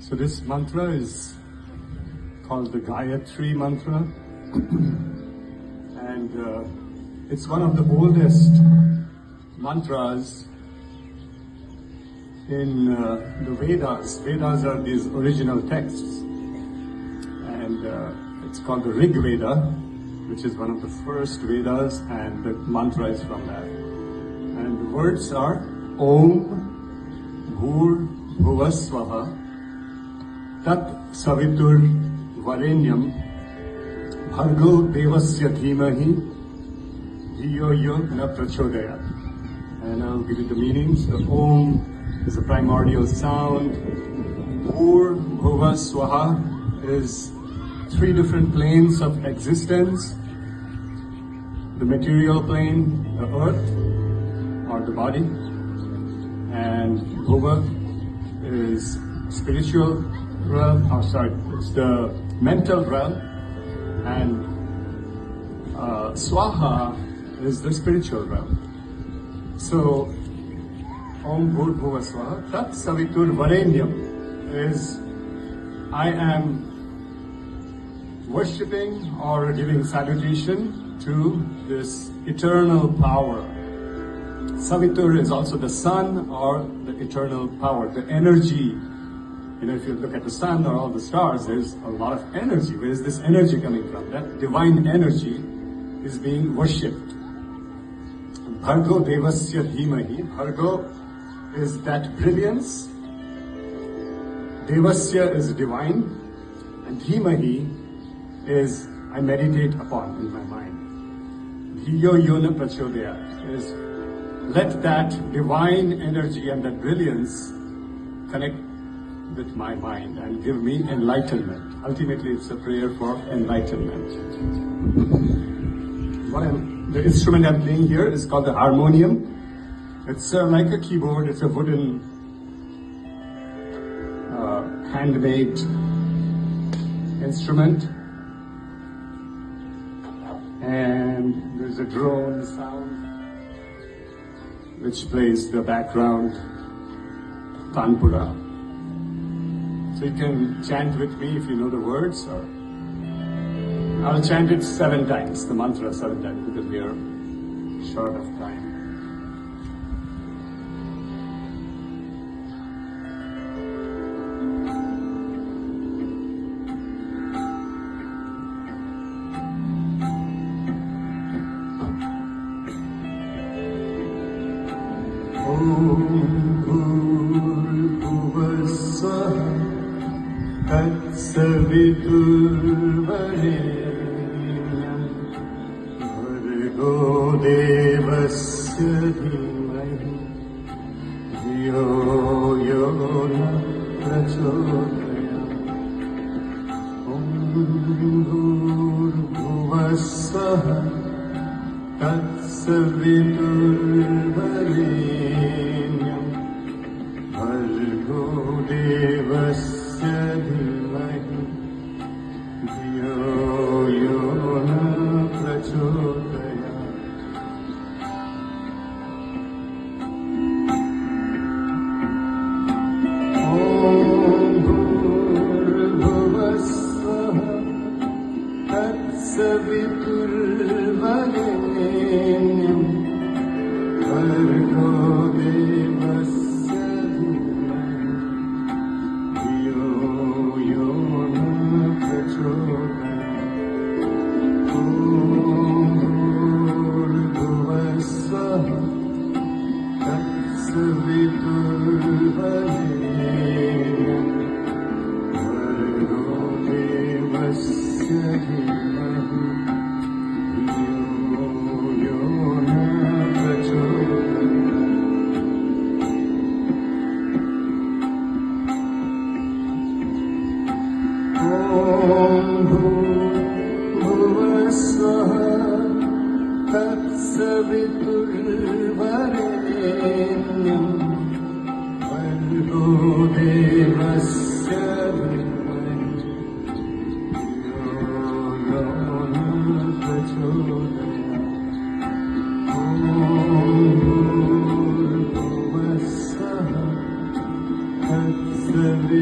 So this mantra is called the Gayatri mantra, and it's one of the oldest mantras in the Vedas. Vedas are these original texts, and it's called the Rig Veda, which is one of the first Vedas, and the mantra is from that. And the words are Om Bhur Bhuvasvaha Tat Savitur Varenyam Bhargo Devasya Dhimahi Dhiyo Yo Na Prachodayat. And I'll give you the meanings. The Om is a primordial sound. Bhur Bhuva Swaha is three different planes of existence. The material plane, the earth, or the body. And Bhuva is spiritual realm, it's the mental realm. And Swaha is the spiritual realm. So, Om Bhur Bhuva Swaha, Tat Savitur Varenyam is, I am worshipping or giving salutation to this eternal power. Savitur is also the sun or the eternal power, the energy. You know, if you look at the sun or all the stars, there's a lot of energy. Where is this energy coming from? That divine energy is being worshipped. Bhargo Devasya Dhimahi. Bhargo is that brilliance. Devasya is divine. And Dhimahi is I meditate upon in my mind. Dhiyo Yona Prachodayat is let that divine energy and that brilliance connect with my mind and give me enlightenment. Ultimately, it's a prayer for enlightenment. The instrument I'm playing here is called the harmonium. It's like a keyboard. It's a wooden, handmade instrument. And there's a drone sound which plays the background Tanpura. So you can chant with me if you know the words, or I'll chant it 7 times, the mantra 7 times, because we are short of time. Om Bhur Bhuva Swaha Tat Savitur Varenyam Bhargo Devasya Dhimahi Dhiyo Yo Na Prachodayat. Om Bhur Bhuva Swaha Tat Savitur Varenyam Bhargo Devasya Dhimahi Dhiyo Yo Na Prachodayat. Om Bhur Bhuva Swaha Tat Savitur Varenyam Bhargo Devasya Dhimahi Dhiyo Yo Na Prachodayat. Om Bhur Bhuva Swaha Tat Savitur Varenyam Bhargo Devasya Dhimahi Dhiyo Yo Na Prachodayat. Om Bhur Bhuva Swaha Tat Savitur Varenyam Bhargo Devasya Dhimahi Dhiyo Yo Na Prachodayat. Om Bhur Bhuva Swaha Tat Thank you.